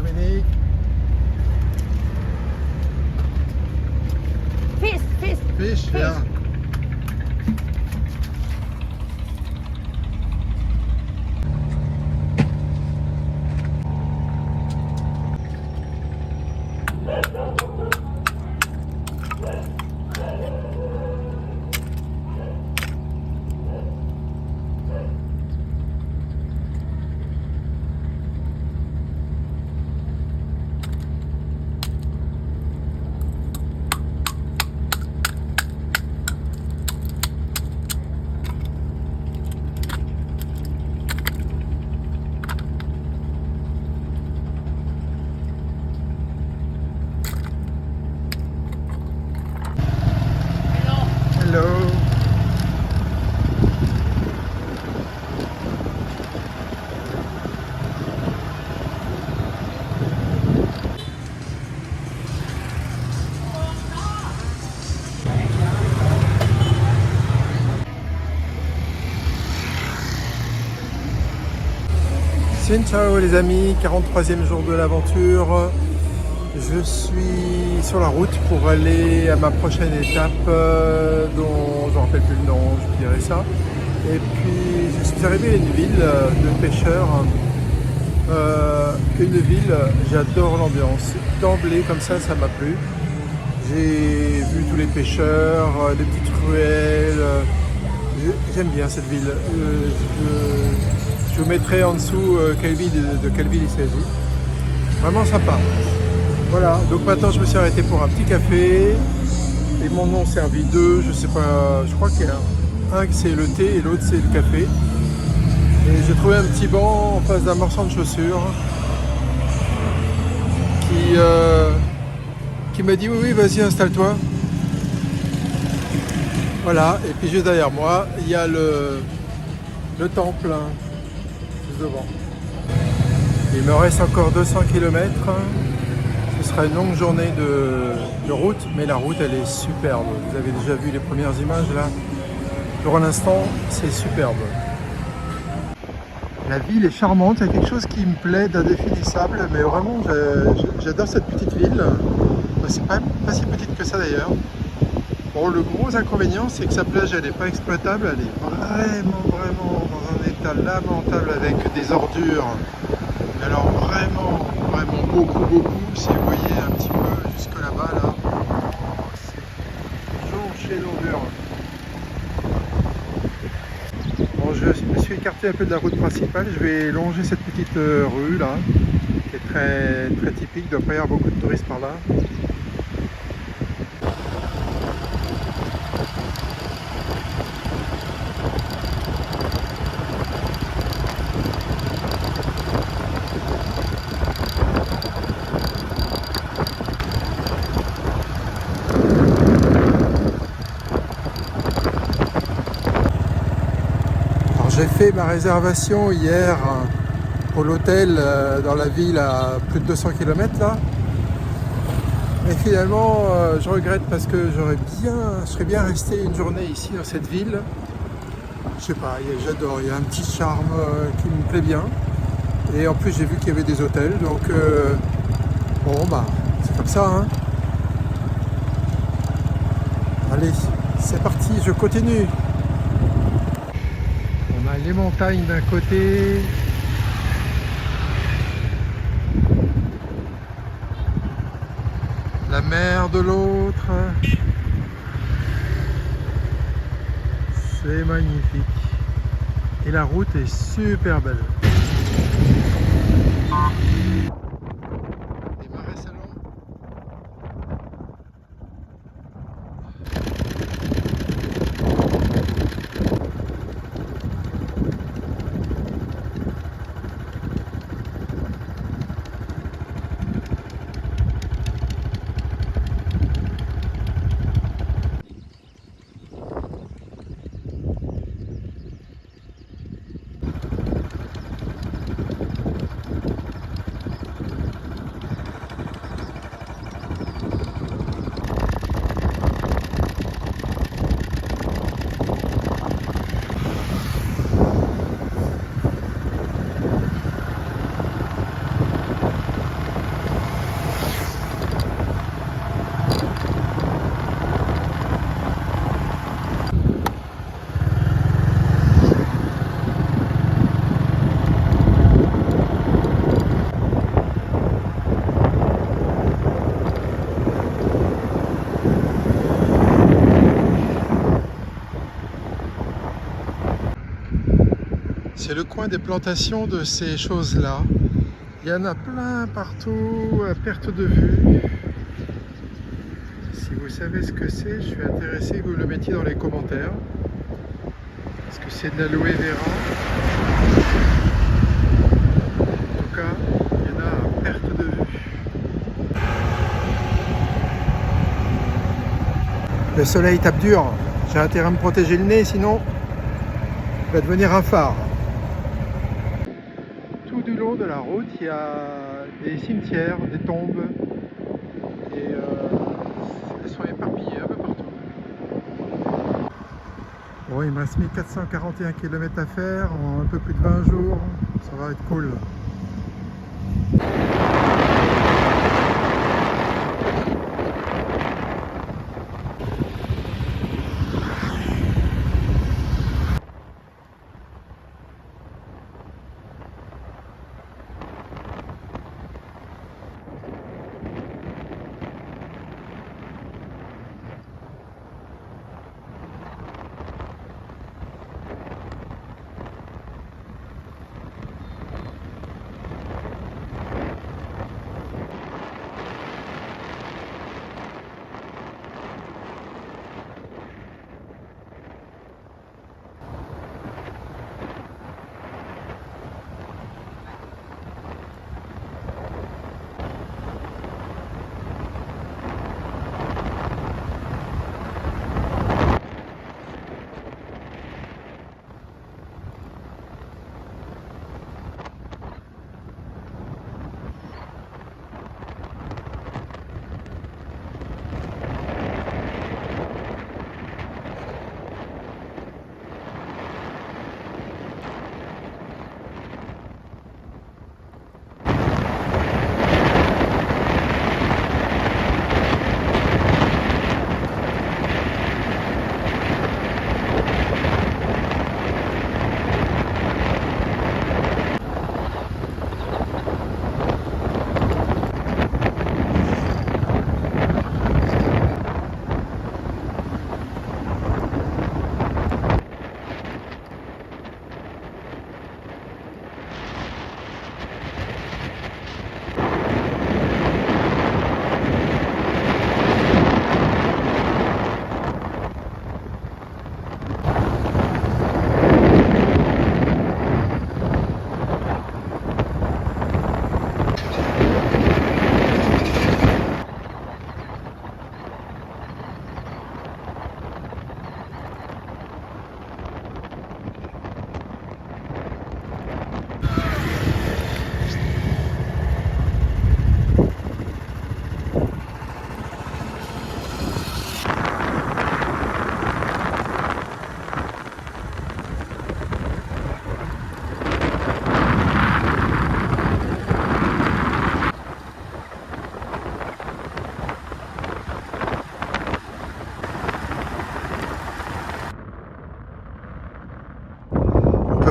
Dominique. Fish, yeah. Hello. Ciao les amis, 43e jour de l'aventure. Je suis sur la route pour aller à ma prochaine étape dont je ne me rappelle plus le nom, je dirais ça. Et puis je suis arrivé à une ville de pêcheurs. Une ville, j'adore l'ambiance. D'emblée comme ça m'a plu. J'ai vu tous les pêcheurs, les petites ruelles. J'aime bien cette ville. Je vous mettrai en dessous de quelle ville il s'agit. Vraiment sympa. Voilà, donc maintenant je me suis arrêté pour un petit café. Ils m'en ont servi deux, je sais pas, je crois qu'il y a un c'est le thé et l'autre c'est le café. Et j'ai trouvé un petit banc en face d'un marchand de chaussures qui m'a dit oui vas-y installe-toi. Voilà, et puis juste derrière moi il y a le temple juste devant. Il me reste encore 200 km. Ce sera une longue journée de route, mais la route elle est superbe. Vous avez déjà vu les premières images là. Pour l'instant, c'est superbe. La ville est charmante, il y a quelque chose qui me plaît d'indéfinissable, mais vraiment j'adore cette petite ville. C'est pas si petite que ça d'ailleurs. Bon, le gros inconvénient, c'est que sa plage elle n'est pas exploitable, elle est vraiment dans un état lamentable avec des ordures. Mais alors vraiment beaucoup, si vous voyez un petit peu jusque là-bas, là, c'est jonché d'ordures. Bon, je me suis écarté un peu de la route principale, je vais longer cette petite rue là, qui est très typique, il doit pas y avoir beaucoup de touristes par là. J'ai fait ma réservation hier pour l'hôtel dans la ville à plus de 200 km là. Et finalement je regrette parce que je serais bien resté une journée ici dans cette ville. Je sais pas, j'adore, il y a un petit charme qui me plaît bien. Et en plus j'ai vu qu'il y avait des hôtels, donc bon bah c'est comme ça hein. Allez, c'est parti, je continue. On a les montagnes d'un côté, la mer de l'autre. C'est magnifique. Et la route est super belle. Les marais salants. C'est le coin des plantations de ces choses-là. Il y en a plein partout à perte de vue. Si vous savez ce que c'est, je suis intéressé que vous le mettiez dans les commentaires. Est-ce que c'est de l'aloe vera? En tout cas, il y en a à perte de vue. Le soleil tape dur. J'ai intérêt à me protéger le nez, sinon il va devenir un phare. Tout du long de la route, il y a des cimetières, des tombes. Et elles sont éparpillées un peu partout. Bon, il me reste 1441 km à faire en un peu plus de 20 jours. Ça va être cool.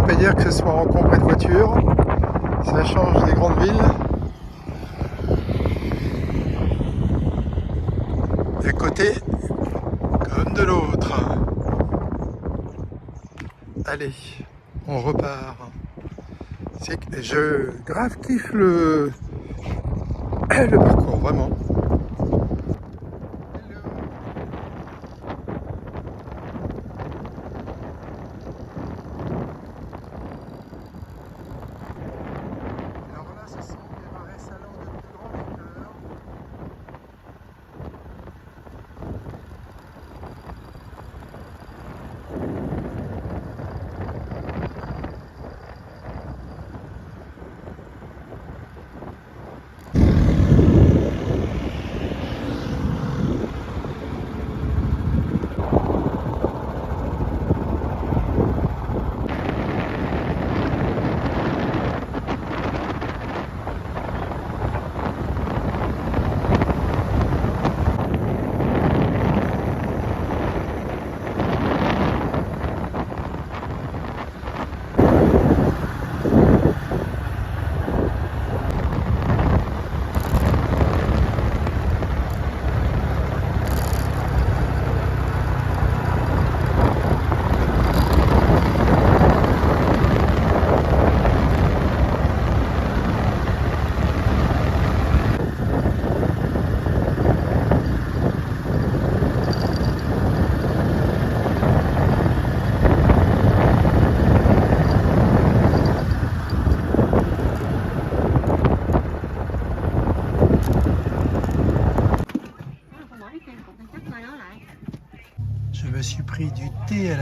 Pas dire que ce soit encombré de voitures, ça change des grandes villes. D'un côté comme de l'autre. Allez, on repart. C'est que je grave kiffe le parcours, vraiment.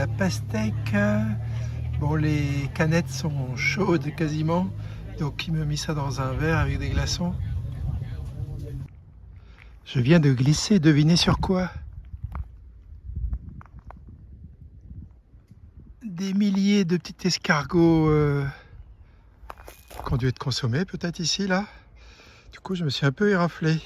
la pastèque. Bon, les canettes sont chaudes quasiment, donc il m'a mis ça dans un verre avec des glaçons. Je viens de glisser, devinez sur quoi? Des milliers de petits escargots qui ont dû être consommés peut-être ici, là. Du coup, je me suis un peu éraflé.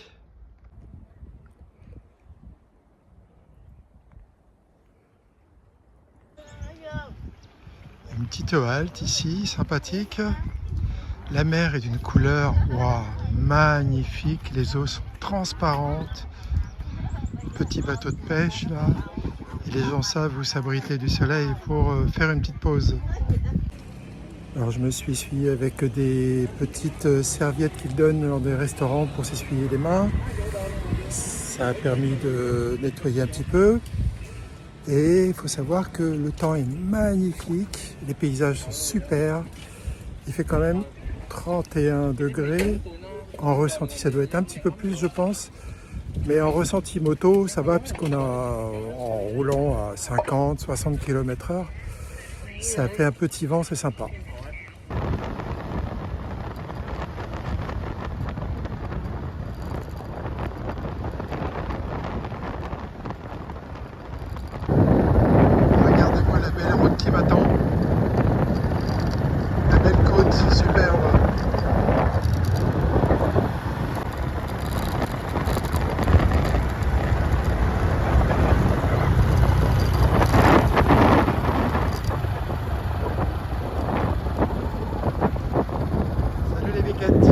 Une petite halte ici, sympathique. La mer est d'une couleur wow, magnifique. Les eaux sont transparentes. Petit bateau de pêche là. Et les gens savent où s'abriter du soleil pour faire une petite pause. Alors je me suis essuyé avec des petites serviettes qu'ils donnent dans des restaurants pour s'essuyer les mains. Ça a permis de nettoyer un petit peu. Et il faut savoir que le temps est magnifique, les paysages sont super. Il fait quand même 31 degrés. En ressenti, ça doit être un petit peu plus, je pense. Mais en ressenti moto, ça va puisqu'on a, en roulant à 50, 60 km/h, ça fait un petit vent, c'est sympa. Regardez-moi la belle route qui m'attend. La belle côte, superbe. Salut les biquettes.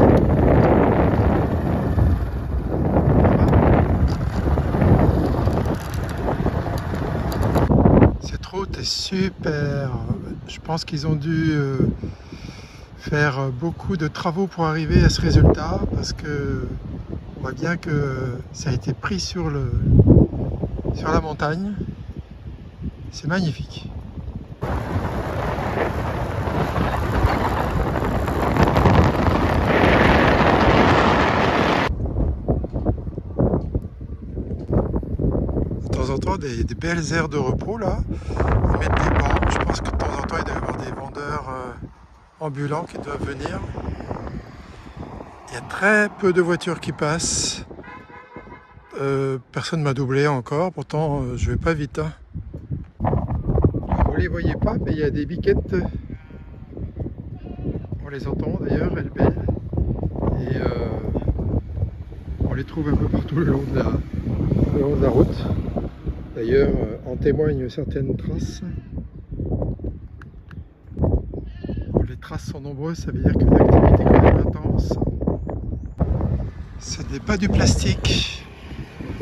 Cette route est super. Je pense qu'ils ont dû faire beaucoup de travaux pour arriver à ce résultat parce que on voit bien que ça a été pris sur la montagne. C'est magnifique. De temps en temps, des belles aires de repos là. Ils mettent des bancs. Je pense que de temps en temps, il doit y avoir des vendeurs ambulants qui doivent venir. Il y a très peu de voitures qui passent. Personne ne m'a doublé encore, pourtant je vais pas vite. Hein. Vous les voyez pas, mais il y a des biquettes. On les entend d'ailleurs, elles belles. Et on les trouve un peu partout le long de la route. D'ailleurs, en témoignent certaines traces. Bon, les traces sont nombreuses, ça veut dire que l'activité est quand même intense. Ce n'est pas du plastique.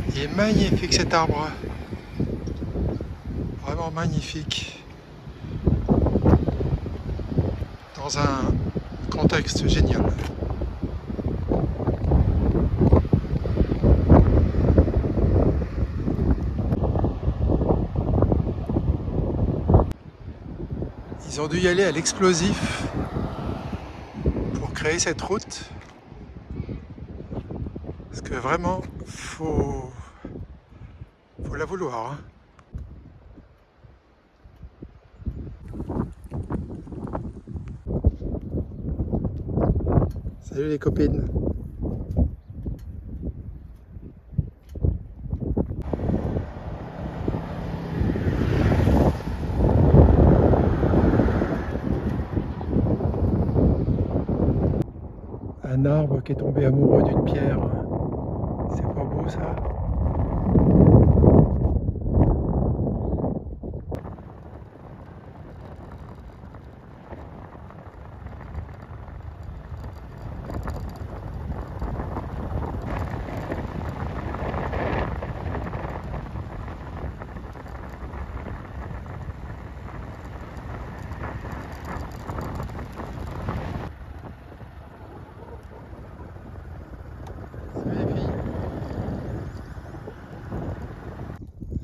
Il est magnifique cet arbre. Vraiment magnifique. Dans un contexte génial. Ils ont dû y aller à l'explosif pour créer cette route. Parce que vraiment, faut la vouloir. Hein. Salut les copines. Un arbre qui est tombé amoureux d'une pierre. C'est pas beau ça?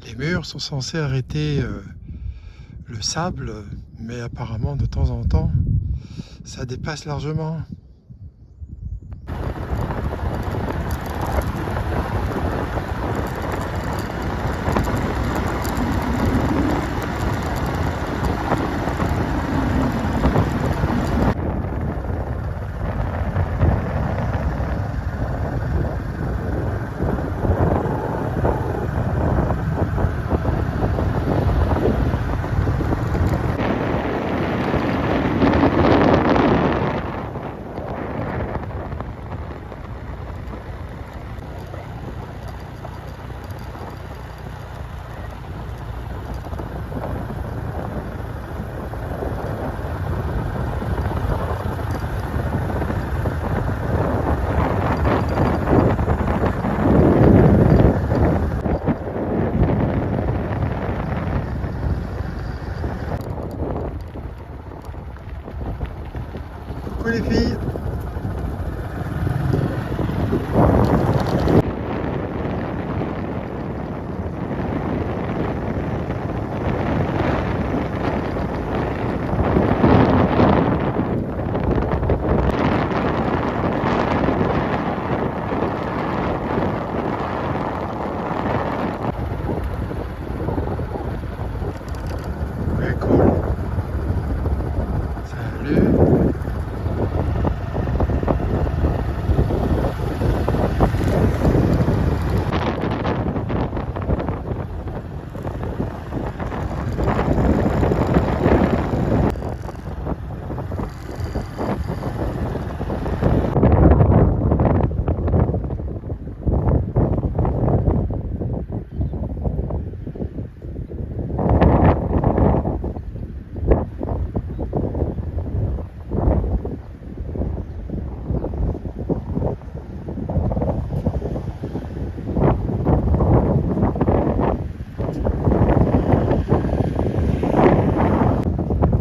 Les murs sont censés arrêter le sable, mais apparemment de temps en temps, ça dépasse largement. Coucou les filles. Ouais, cool. Salut.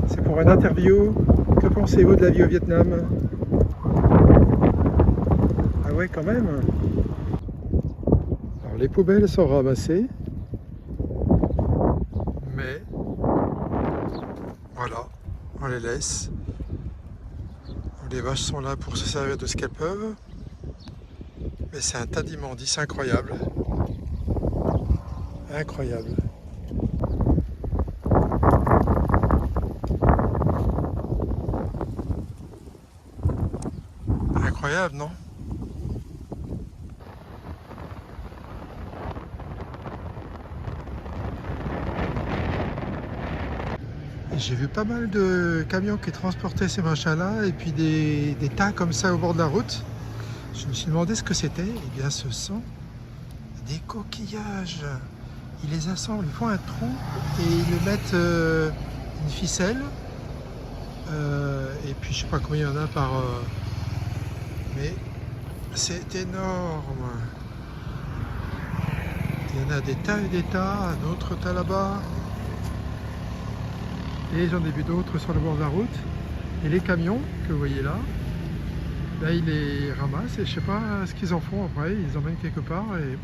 C'est pour une interview. Que pensez-vous de la vie au Vietnam? Ah ouais, quand même. Alors les poubelles sont ramassées. Mais voilà, on les laisse. Les vaches sont là pour se servir de ce qu'elles peuvent. Mais c'est un tas d'immondices incroyable. Incroyable. Incroyable, non? Et j'ai vu pas mal de camions qui transportaient ces machins-là et puis des tas comme ça au bord de la route. Je me suis demandé ce que c'était. Eh bien, ce sont des coquillages. Ils les assemblent, ils font un trou et ils le mettent une ficelle. Et puis, je sais pas combien il y en a par... mais c'est énorme. Il y en a des tas et des tas, un autre tas là-bas. Et j'en ai vu d'autres sur le bord de la route. Et les camions que vous voyez là, ils les ramassent et je sais pas ce qu'ils en font après. Ils les emmènent quelque part et...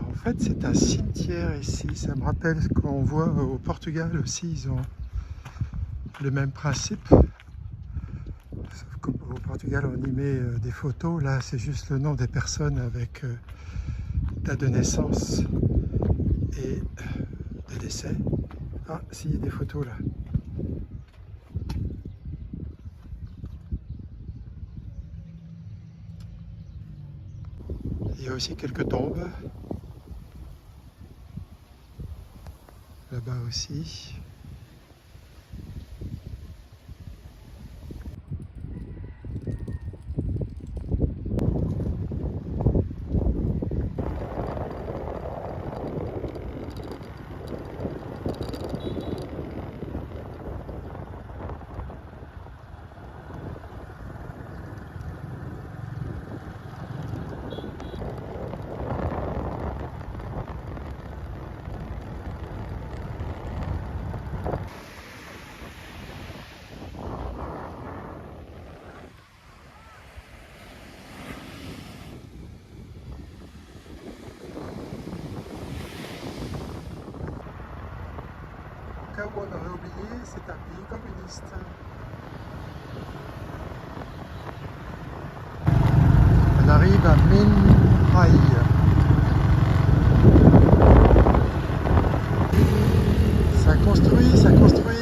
En fait, c'est un cimetière ici. Ça me rappelle ce qu'on voit au Portugal aussi. Ils ont le même principe. Sauf qu'au Portugal, on y met des photos. Là, c'est juste le nom des personnes avec date de naissance et de décès. Ah, si, il y a des photos là. Il y a aussi quelques tombes. Là-bas aussi. Au cas où on aurait oublié, c'est un pays communiste. On arrive à Minh Hai. Ça construit, ça construit.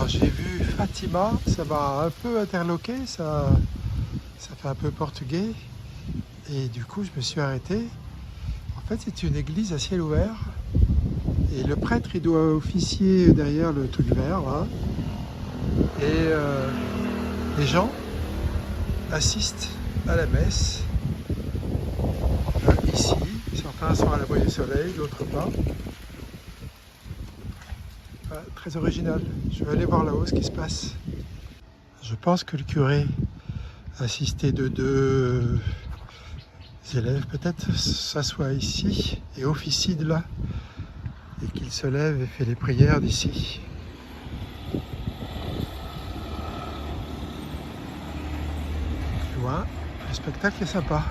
Alors j'ai vu Fatima, ça m'a un peu interloqué, ça fait un peu portugais. Et du coup je me suis arrêté. En fait c'est une église à ciel ouvert. Et le prêtre il doit officier derrière le truc vert là. Et les gens assistent à la messe. Ici, certains sont à l'abri du soleil, d'autres pas. Très original. Je vais aller voir là-haut ce qui se passe. Je pense que le curé, assisté de deux élèves peut-être, s'assoit ici et officie de là. Et qu'il se lève et fait les prières d'ici. Plus loin, le spectacle est sympa.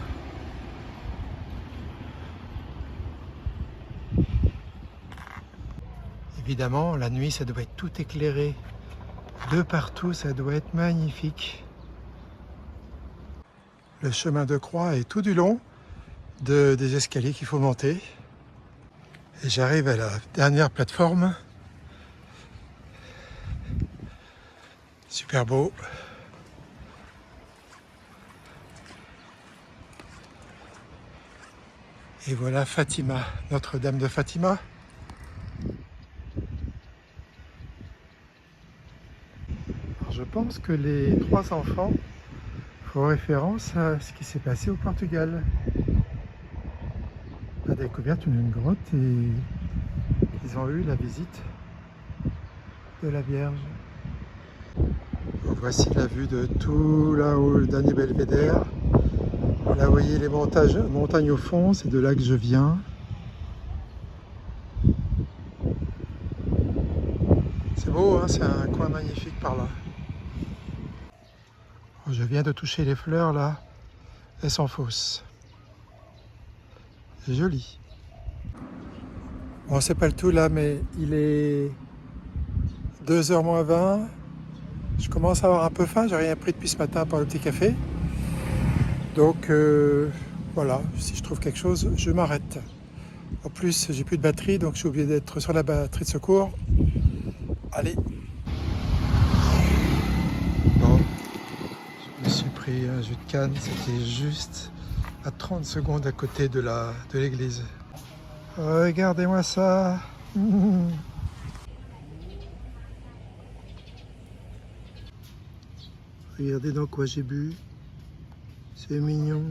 Évidemment, la nuit, ça doit être tout éclairé. De partout, ça doit être magnifique. Le chemin de croix est tout du long des escaliers qu'il faut monter. Et j'arrive à la dernière plateforme. Super beau. Et voilà Fatima, Notre-Dame de Fatima. Alors je pense que les trois enfants font référence à ce qui s'est passé au Portugal. La découverte d'une grotte et ils ont eu la visite de la Vierge. Voici la vue de tout là-haut, le dernier belvédère. Là, vous voyez les montagnes au fond, c'est de là que je viens. C'est beau, hein, c'est un coin magnifique par là. Je viens de toucher les fleurs là, elles sont fausses. C'est joli. Bon, c'est pas le tout là, mais il est 2h moins 20. Je commence à avoir un peu faim, j'ai rien pris depuis ce matin par le petit café. Donc voilà, si je trouve quelque chose, je m'arrête. En plus, j'ai plus de batterie, donc je suis obligé d'être sur la batterie de secours. Allez. Bon, je me suis pris un jus de canne, c'était juste à 30 secondes à côté de l'église. Regardez-moi ça. Regardez dans quoi j'ai bu. C'est mignon.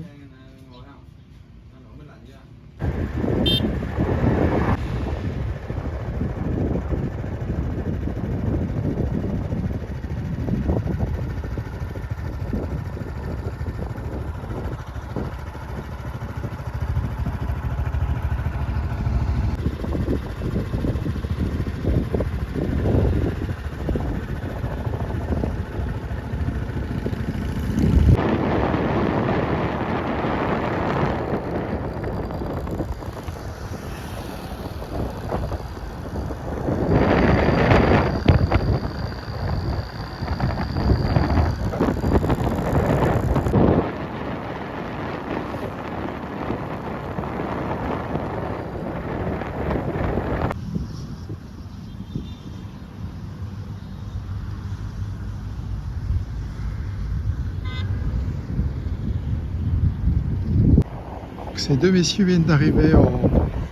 Ces deux messieurs viennent d'arriver en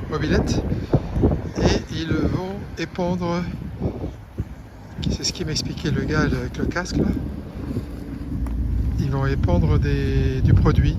mobilette et ils vont épandre, c'est ce qui m'expliquait le gars avec le casque là, ils vont épandre du produit.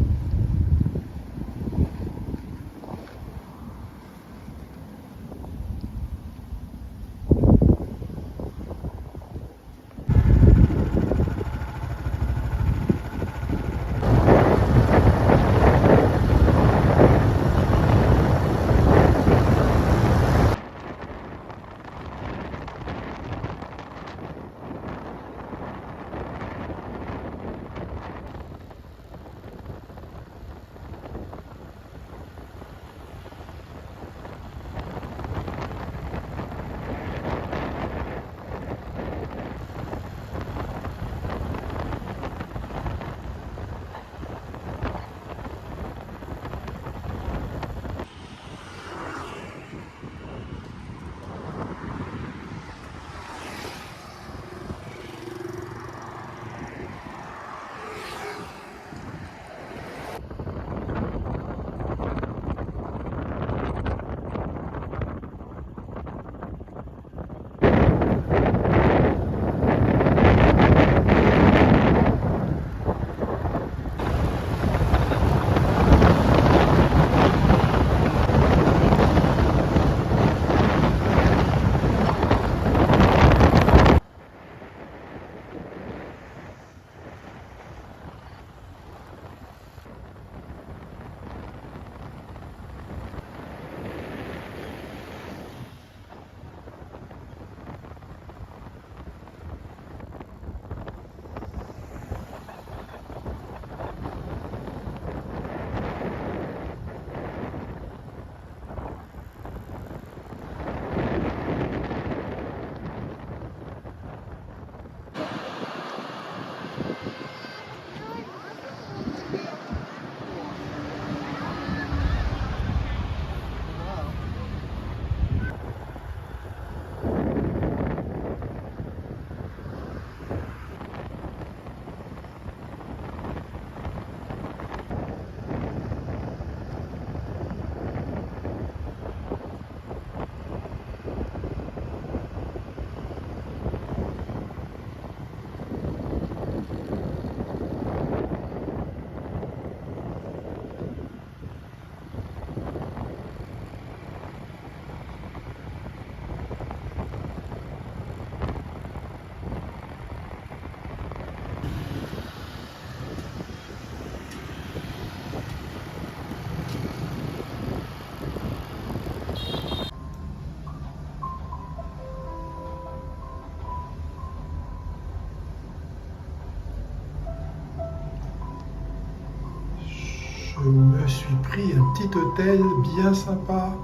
me suis pris un petit hôtel bien sympa,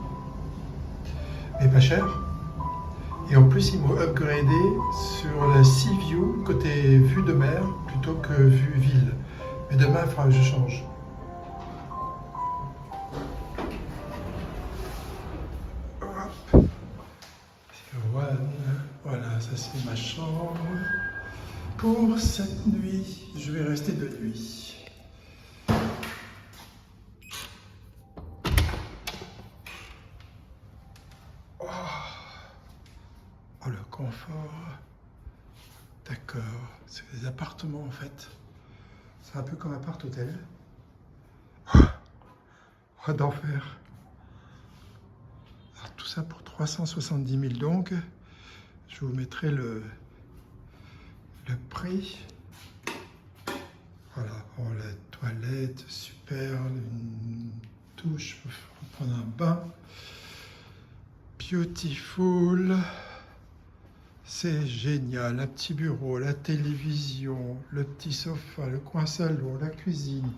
mais pas cher. Et en plus, ils m'ont upgradé sur la Sea View, côté vue de mer, plutôt que vue ville. Mais demain, il faudra que je change. Hop. Voilà, ça c'est ma chambre. Pour cette nuit, je vais rester de nuit. Oh, le confort. D'accord. C'est des appartements en fait. C'est un peu comme appart-hôtel. Oh, d'enfer. Alors tout ça pour 370 000 donc. Je vous mettrai le prix. Voilà, bon, la toilette, super, une douche pour prendre un bain. Beautiful. C'est génial, un petit bureau, la télévision, le petit sofa, le coin salon, la cuisine.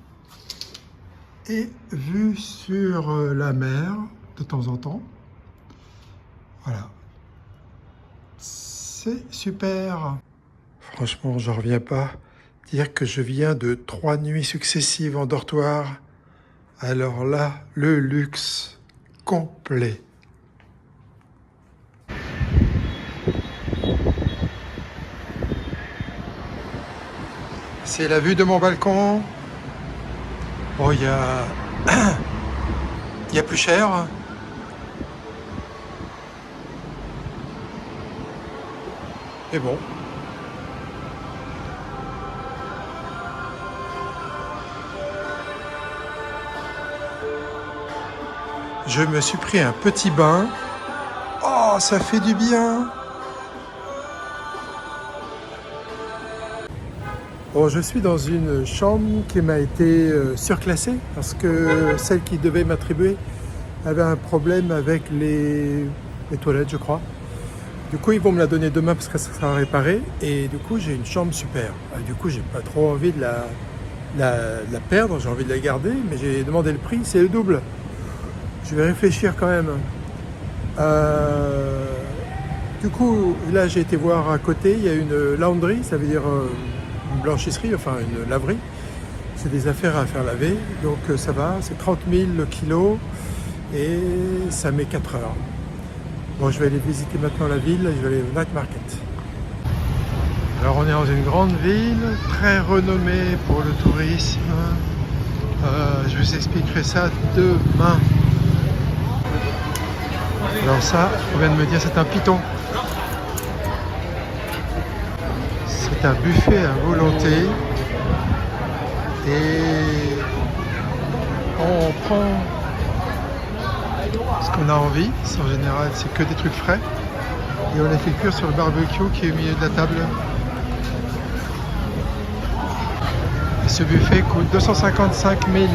Et vue sur la mer de temps en temps. Voilà. C'est super. Franchement, j'en reviens pas. Dire que je viens de 3 nuits successives en dortoir. Alors là, le luxe complet. C'est la vue de mon balcon. Oh, il y a plus cher. Et bon. Je me suis pris un petit bain. Oh, ça fait du bien. Bon, je suis dans une chambre qui m'a été surclassée parce que celle qui devait m'attribuer avait un problème avec les toilettes, je crois. Du coup, ils vont me la donner demain parce que ça sera réparé. Et du coup, j'ai une chambre super. Du coup, j'ai pas trop envie de la perdre. J'ai envie de la garder, mais j'ai demandé le prix, c'est le double. Je vais réfléchir quand même. Du coup, là, j'ai été voir à côté. Il y a une laundry, ça veut dire une blanchisserie, enfin une laverie. C'est des affaires à faire laver. Donc ça va, c'est 30 000 le kilo et ça met 4 heures. Bon, je vais aller visiter maintenant la ville, je vais aller au night market. Alors on est dans une grande ville, très renommée pour le tourisme. Je vous expliquerai ça demain. Alors ça, on vient de me dire, c'est un python. C'est un buffet à volonté. Et on prend ce qu'on a envie. En général, c'est que des trucs frais. Et on les fait cuire sur le barbecue qui est au milieu de la table. Et ce buffet coûte 255 000.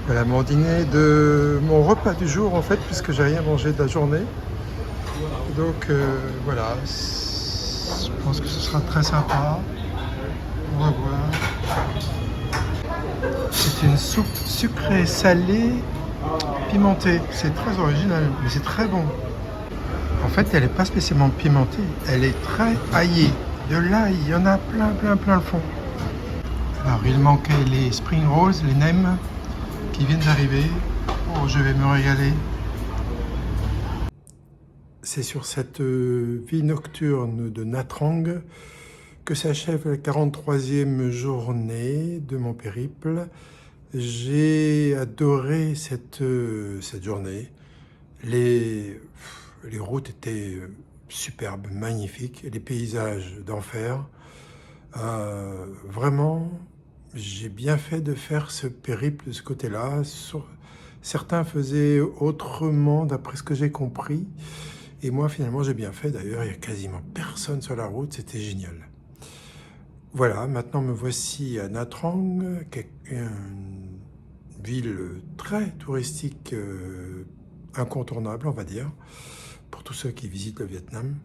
Voilà mon dîner de mon repas du jour en fait, puisque j'ai rien mangé de la journée. Donc voilà, je pense que ce sera très sympa. On va voir. C'est une soupe sucrée, salée, pimentée. C'est très original, mais c'est très bon. En fait, elle n'est pas spécialement pimentée, elle est très aillée. De l'ail, il y en a plein le fond. Alors il manquait les spring rolls, les nems, qui viennent d'arriver. Oh, je vais me régaler. C'est sur cette vie nocturne de Nha Trang que s'achève la 43e journée de mon périple. J'ai adoré cette journée. les routes étaient superbes, magnifiques, et les paysages d'enfer. Vraiment, j'ai bien fait de faire ce périple de ce côté-là. Certains faisaient autrement, d'après ce que j'ai compris. Et moi, finalement, j'ai bien fait. D'ailleurs, il n'y a quasiment personne sur la route. C'était génial. Voilà, maintenant me voici à Nha Trang, une ville très touristique, incontournable, on va dire, pour tous ceux qui visitent le Vietnam.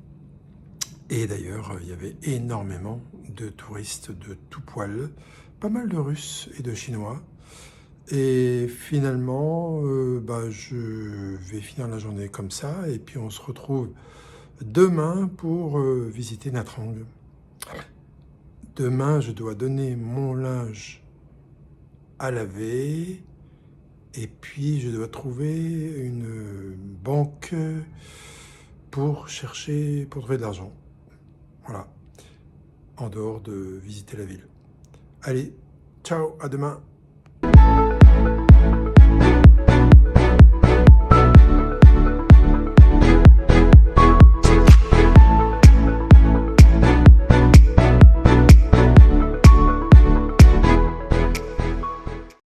Et d'ailleurs, il y avait énormément de touristes de tout poil, pas mal de Russes et de Chinois. Et finalement, je vais finir la journée comme ça, et puis on se retrouve demain pour visiter Nha Trang. Demain, je dois donner mon linge à laver, et puis je dois trouver une banque pour trouver de l'argent. Voilà, en dehors de visiter la ville. Allez, ciao, à demain.